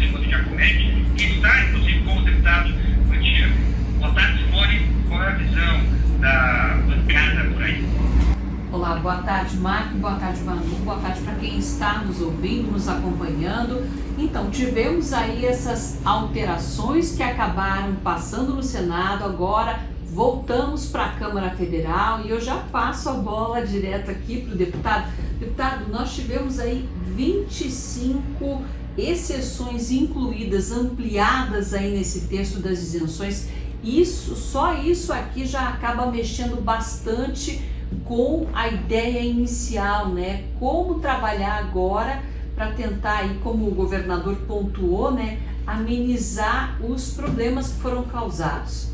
Simone Giacometti, que está, inclusive, como deputado antigo. Boa tarde, Simone. Qual é a visão da bancada por aí? Olá, boa tarde, Marco, boa tarde, Manu, boa tarde para quem está nos ouvindo, nos acompanhando. Então, tivemos aí essas alterações que acabaram passando no Senado, agora voltamos para a Câmara Federal e eu já passo a bola direto aqui para o deputado. Deputado, nós tivemos aí 25 exceções incluídas, ampliadas aí nesse texto das isenções. Só isso aqui já acaba mexendo bastante com a ideia inicial, né? Como trabalhar agora para tentar aí, como o governador pontuou, né, amenizar os problemas que foram causados.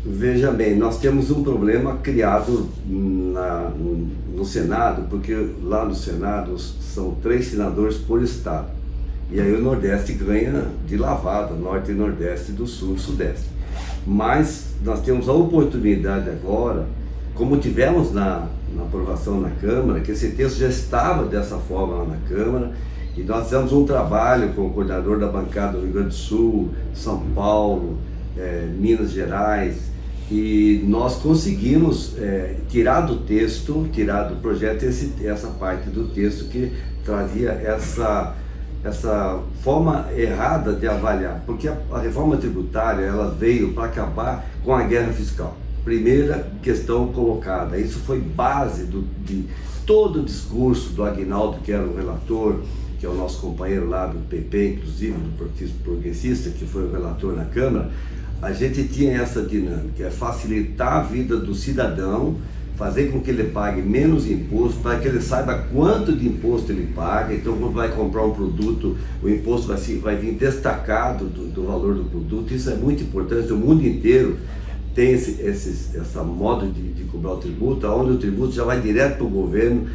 Veja bem, nós temos um problema criado no Senado, porque lá no Senado são 3 senadores por estado. E aí o Nordeste ganha de lavada, Norte e Nordeste, do Sul e Sudeste. Mas nós temos a oportunidade agora, como tivemos na aprovação na Câmara, que esse texto já estava dessa forma lá na Câmara, e nós fizemos um trabalho com o coordenador da bancada do Rio Grande do Sul, São Paulo, Minas Gerais, e nós conseguimos tirar do texto, tirar do projeto essa parte do texto que trazia essa forma errada de avaliar, porque a reforma tributária ela veio para acabar com a guerra fiscal. Primeira questão colocada, isso foi base de todo o discurso do Aguinaldo, que era o relator, que é o nosso companheiro lá do PP, inclusive do Partido Progressista, que foi o relator na Câmara. A gente tinha essa dinâmica, é facilitar a vida do cidadão, fazer com que ele pague menos imposto, para que ele saiba quanto de imposto ele paga. Então, quando vai comprar um produto, o imposto vai vir destacado do valor do produto. Isso é muito importante, o mundo inteiro tem essa modo de cobrar o tributo, onde o tributo já vai direto para o governo.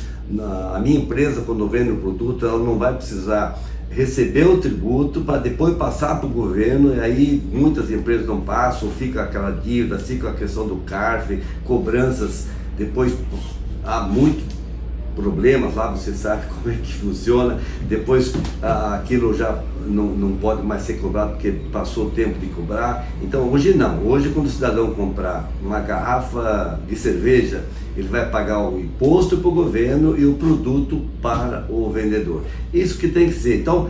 A minha empresa, quando vende o produto, ela não vai precisar receber o tributo para depois passar para o governo, e aí muitas empresas não passam, fica aquela dívida, fica a questão do CARF, cobranças, depois há muitos problemas lá, você sabe como é que funciona, depois aquilo já não pode mais ser cobrado porque passou o tempo de cobrar. Então hoje não, hoje quando o cidadão comprar uma garrafa de cerveja, ele vai pagar o imposto para o governo e o produto para o vendedor. Isso que tem que ser. Então,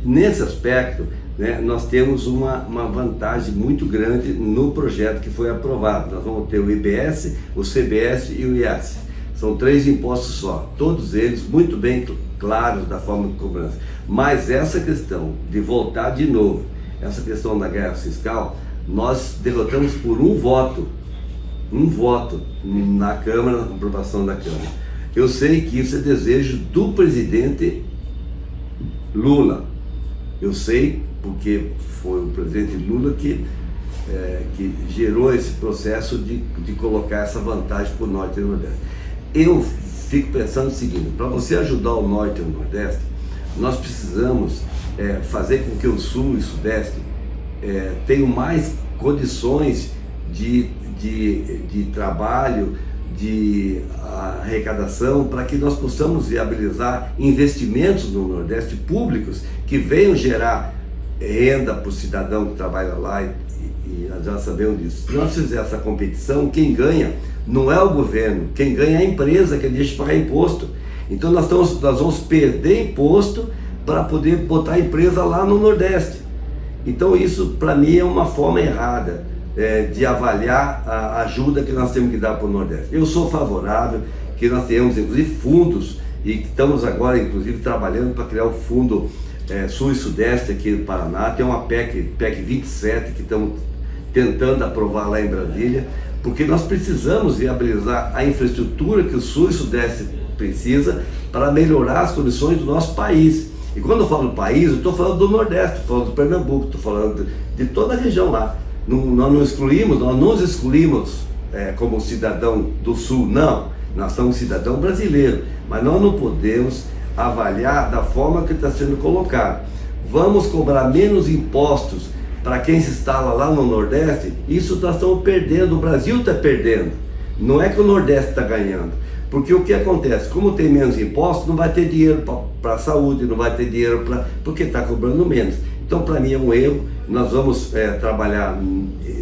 nesse aspecto, né, nós temos uma vantagem muito grande no projeto que foi aprovado. Nós vamos ter o IBS, o CBS e o IAS. São 3 impostos só, todos eles muito bem claros da forma de cobrança. Mas essa questão de voltar de novo, essa questão da guerra fiscal, nós derrotamos por um voto na Câmara, na aprovação da Câmara. Eu sei que isso é desejo do presidente Lula. Eu sei porque foi o presidente Lula que gerou esse processo de colocar essa vantagem para o Norte e o Nordeste. Eu fico pensando o seguinte: para você ajudar o Norte e o Nordeste, nós precisamos fazer com que o Sul e o Sudeste tenham mais condições de trabalho, de arrecadação, para que nós possamos viabilizar investimentos no Nordeste públicos que venham gerar renda para o cidadão que trabalha lá, e nós já sabemos disso. Se nós fizermos essa competição, quem ganha não é o governo, quem ganha é a empresa que deixa de pagar imposto. Então nós vamos perder imposto para poder botar a empresa lá no Nordeste. Então isso para mim é uma forma errada de avaliar a ajuda que nós temos que dar para o Nordeste. Eu sou favorável que nós tenhamos inclusive fundos, e estamos agora inclusive trabalhando para criar o fundo Sul e Sudeste aqui no Paraná. Tem uma PEC 27 que estamos tentando aprovar lá em Brasília, porque nós precisamos viabilizar a infraestrutura que o Sul e o Sudeste precisa para melhorar as condições do nosso país. E quando eu falo do país, eu estou falando do Nordeste, estou falando do Pernambuco, estou falando de toda a região lá. Nós não nos excluímos como cidadão do Sul, não. Nós somos cidadão brasileiro, mas nós não podemos avaliar da forma que está sendo colocado. Vamos cobrar menos impostos para quem se instala lá no Nordeste? Isso nós estamos perdendo, o Brasil está perdendo. Não é que o Nordeste está ganhando, Porque o que acontece? Como tem menos impostos, não vai ter dinheiro para a saúde, não vai ter dinheiro porque está cobrando menos. Então, para mim é um erro. Nós vamos trabalhar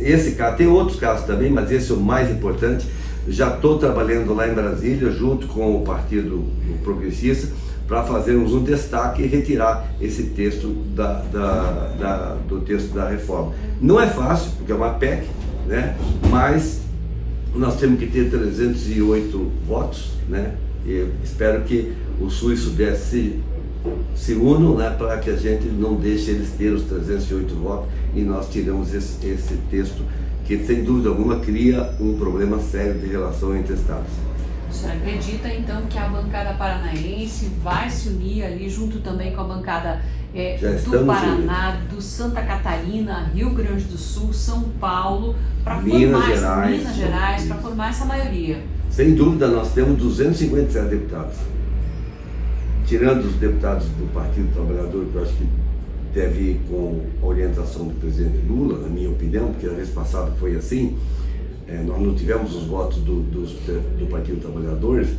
esse caso, tem outros casos também, mas esse é o mais importante. Já estou trabalhando lá em Brasília, junto com o Partido Progressista, para fazermos um destaque e retirar esse texto do texto da reforma. Não é fácil, porque é uma PEC, né? Mas nós temos que ter 308 votos, né? E espero que o Sul e Sudeste se unam, né, para que a gente não deixe eles ter os 308 votos e nós tiramos esse texto que, sem dúvida alguma, cria um problema sério de relação entre estados. O senhor acredita, então, que a bancada paranaense vai se unir ali, junto também com a bancada do Paraná, do Santa Catarina, Rio Grande do Sul, São Paulo, para formar Minas Gerais, para formar essa maioria? Sem dúvida, nós temos 257 deputados. Tirando os deputados do Partido Trabalhador, que eu acho que deve ir com a orientação do presidente Lula, na minha opinião, porque a vez passada foi assim, nós não tivemos os votos do Partido Trabalhadores,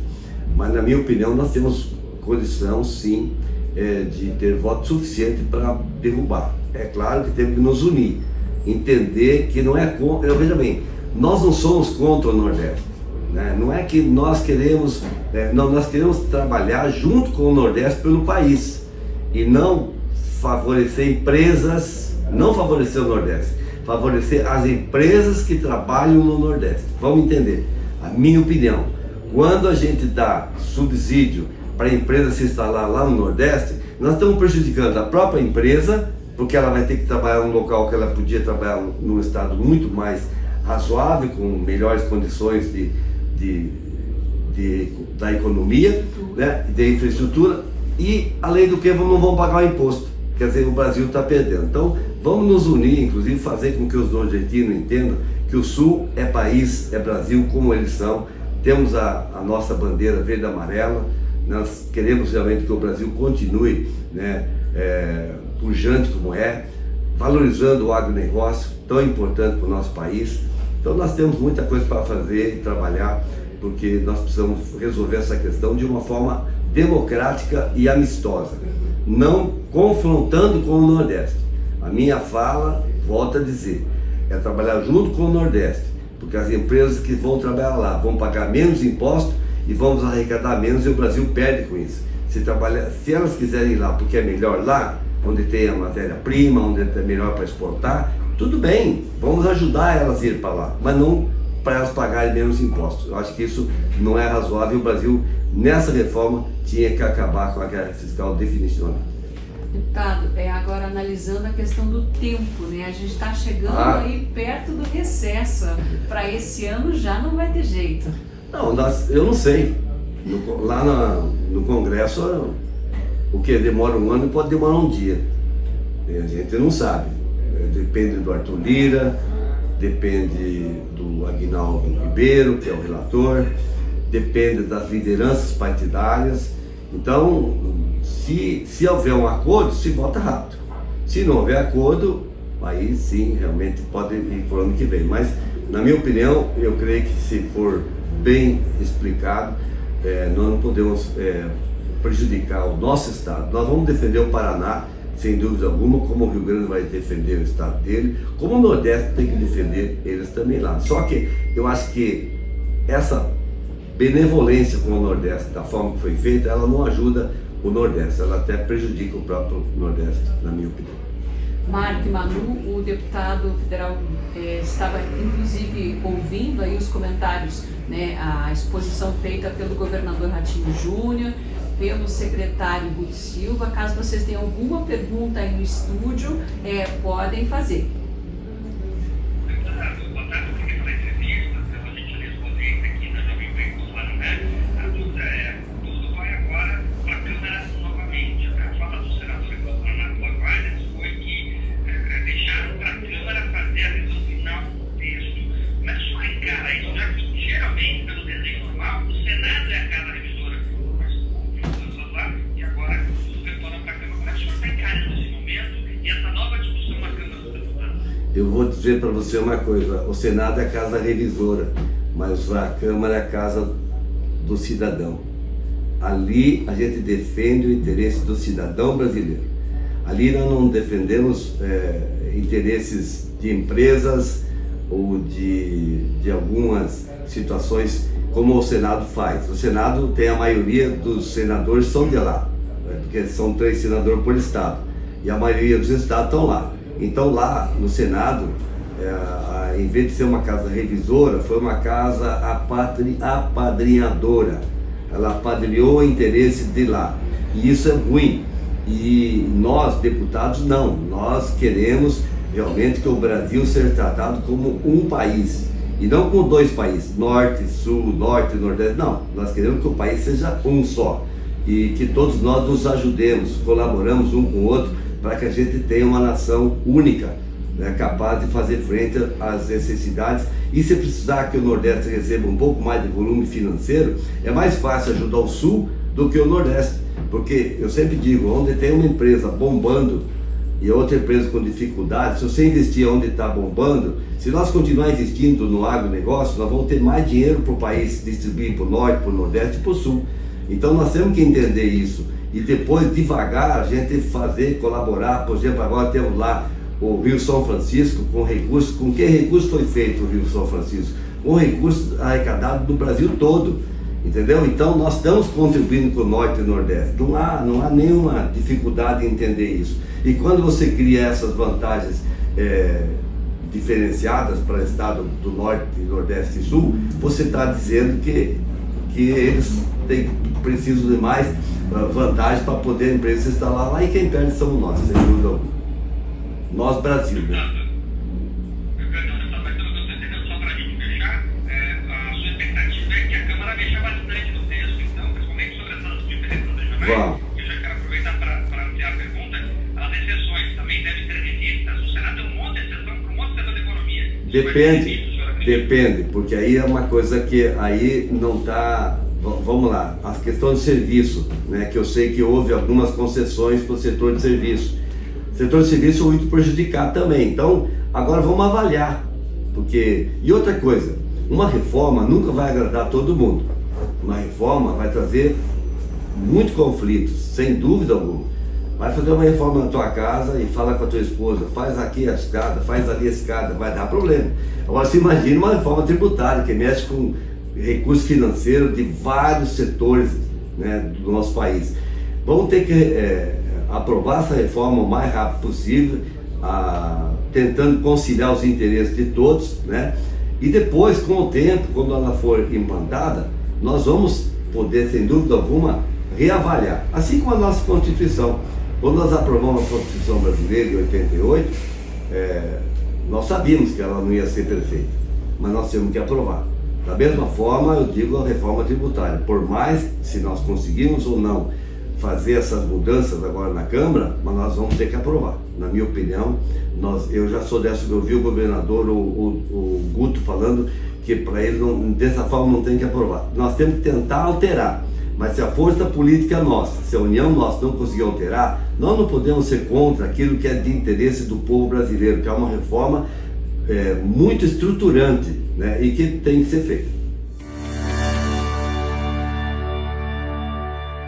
mas na minha opinião nós temos condição, sim, de ter voto suficiente para derrubar. É claro que temos que nos unir, entender que não é contra. Veja bem, nós não somos contra o Nordeste. Não é que nós queremos, nós queremos trabalhar junto com o Nordeste pelo país e não favorecer empresas, não favorecer o Nordeste, favorecer as empresas que trabalham no Nordeste. Vamos entender, a minha opinião, quando a gente dá subsídio para a empresa se instalar lá no Nordeste, nós estamos prejudicando a própria empresa, porque ela vai ter que trabalhar num local que ela podia trabalhar num estado muito mais razoável, com melhores condições da economia, né, de infraestrutura, e além do que não vão pagar o imposto, quer dizer, o Brasil está perdendo. Então vamos nos unir, inclusive fazer com que os nordestinos entendam que o Sul é país, é Brasil como eles são. Temos a nossa bandeira verde e amarela, nós queremos realmente que o Brasil continue, né, pujante como é, valorizando o agronegócio, tão importante para o nosso país. Então nós temos muita coisa para fazer e trabalhar, porque nós precisamos resolver essa questão de uma forma democrática e amistosa, não confrontando com o Nordeste. A minha fala, volto a dizer, é trabalhar junto com o Nordeste, porque as empresas que vão trabalhar lá vão pagar menos impostos e vamos arrecadar menos e o Brasil perde com isso. Se elas quiserem ir lá porque é melhor lá, onde tem a matéria-prima, onde é melhor para exportar, tudo bem, vamos ajudar elas a ir para lá, mas não para elas pagarem menos impostos. Eu acho que isso não é razoável. O Brasil, nessa reforma, tinha que acabar com a guerra fiscal definitivamente. Deputado, agora analisando a questão do tempo, né? A gente está chegando aí perto do recesso. Para esse ano já não vai ter jeito. Não, eu não sei. Lá no Congresso, o que demora um ano pode demorar um dia. A gente não sabe. Depende do Arthur Lira, depende do Aguinaldo Ribeiro, que é o relator, depende das lideranças partidárias. Então, se houver um acordo, se vota rápido. Se não houver acordo, aí sim, realmente pode ir para o ano que vem. Mas, na minha opinião, eu creio que se for bem explicado, nós não podemos prejudicar o nosso estado. Nós vamos defender o Paraná, sem dúvida alguma, como o Rio Grande vai defender o estado dele, como o Nordeste tem que defender eles também lá. Só que eu acho que essa benevolência com o Nordeste, da forma que foi feita, ela não ajuda o Nordeste, ela até prejudica o próprio Nordeste, na minha opinião. Mark Manu, o deputado federal, estava inclusive ouvindo aí os comentários, né, a exposição feita pelo governador Ratinho Júnior, pelo secretário Guto Silva. Caso vocês tenham alguma pergunta aí no estúdio, podem fazer. Boa tarde, obrigado pela entrevista, pela gentileza conosco aqui na Jovem Pan do Paraná. A dúvida tudo vai agora para a Câmara novamente. A fala do senador do Paraná, Guardas, foi que deixaram para a Câmara fazer a revisão final do texto. Mas só encara isso, já que geralmente, pelo desenho normal, o Senado é a casa revisora. E agora retorna para a Câmara. Como é que o senhor está encarando esse momento e essa nova discussão na Câmara dos Deputados? Eu vou dizer para você uma coisa, o Senado é a casa revisora, mas a Câmara é a casa do cidadão. Ali a gente defende o interesse do cidadão brasileiro. Ali nós não defendemos interesses de empresas ou de algumas situações como o Senado faz. O Senado tem a maioria dos senadores são de lá, porque são 3 senadores por estado, e a maioria dos estados estão lá. Então lá no Senado, em vez de ser uma casa revisora, foi uma casa apadrinhadora. Ela apadrinhou o interesse de lá, e isso é ruim. E nós, deputados, não. Nós queremos realmente que o Brasil seja tratado como um país, e não como 2 países, norte, sul, norte, nordeste. Não, nós queremos que o país seja um só, e que todos nós nos ajudemos, colaboramos um com o outro, para que a gente tenha uma nação única, né, capaz de fazer frente às necessidades. E se precisar que o Nordeste receba um pouco mais de volume financeiro, é mais fácil ajudar o Sul do que o Nordeste, porque eu sempre digo, onde tem uma empresa bombando e outra empresa com dificuldade, se você investir onde está bombando, se nós continuar investindo no agronegócio, nós vamos ter mais dinheiro para o país distribuir para o Norte, para o Nordeste e para o Sul. Então nós temos que entender isso, e depois devagar a gente fazer, colaborar. Por exemplo, agora temos lá o Rio São Francisco com recursos. Com que recurso foi feito o Rio São Francisco? Com recursos arrecadados do Brasil todo, entendeu? Então nós estamos contribuindo com o Norte e o Nordeste. Não há nenhuma dificuldade em entender isso. E quando você cria essas vantagens diferenciadas para o estado do Norte, Nordeste e Sul, você está dizendo que eles precisam de mais vantagens para poder a empresa se instalar lá, e quem perde somos nós, sem dúvida alguma. Nós, Brasil, né? Só para a gente fechar, a sua expectativa é que a Câmara mexa bastante no texto, então, principalmente sobre essas diferenças regionais. Eu já quero aproveitar para ampliar a pergunta. As exceções também devem ser revistas. O Senado tem um monte de exceção para um monte de setor de economia. Depende, porque aí é uma coisa que aí não está. Vamos lá, as questões de serviço, né, que eu sei que houve algumas concessões para o setor de serviço. O setor de serviço foi muito prejudicado também. Então, agora vamos avaliar. E outra coisa, uma reforma nunca vai agradar todo mundo. Uma reforma vai trazer muitos conflitos, sem dúvida alguma. Vai fazer uma reforma na tua casa e fala com a tua esposa, faz aqui a escada, faz ali a escada, vai dar problema. Agora, se imagina uma reforma tributária que mexe com recursos financeiros de vários setores, né, do nosso país. Vamos ter que aprovar essa reforma o mais rápido possível, tentando conciliar os interesses de todos, né? E depois, com o tempo, quando ela for implantada, nós vamos poder, sem dúvida alguma, reavaliar. Assim como a nossa Constituição. Quando nós aprovamos a Constituição brasileira em 88, nós sabíamos que ela não ia ser perfeita, mas nós temos que aprovar. Da mesma forma, eu digo a reforma tributária. Por mais, se nós conseguirmos ou não fazer essas mudanças agora na Câmara, mas nós vamos ter que aprovar. Na minha opinião, eu já sou dessa, eu vi o governador, o Guto, falando que para ele dessa forma não tem que aprovar. Nós temos que tentar alterar, mas se a força política nossa, se a união nossa não conseguir alterar, nós não podemos ser contra aquilo que é de interesse do povo brasileiro, que é uma reforma muito estruturante, né, e que tem que ser feita.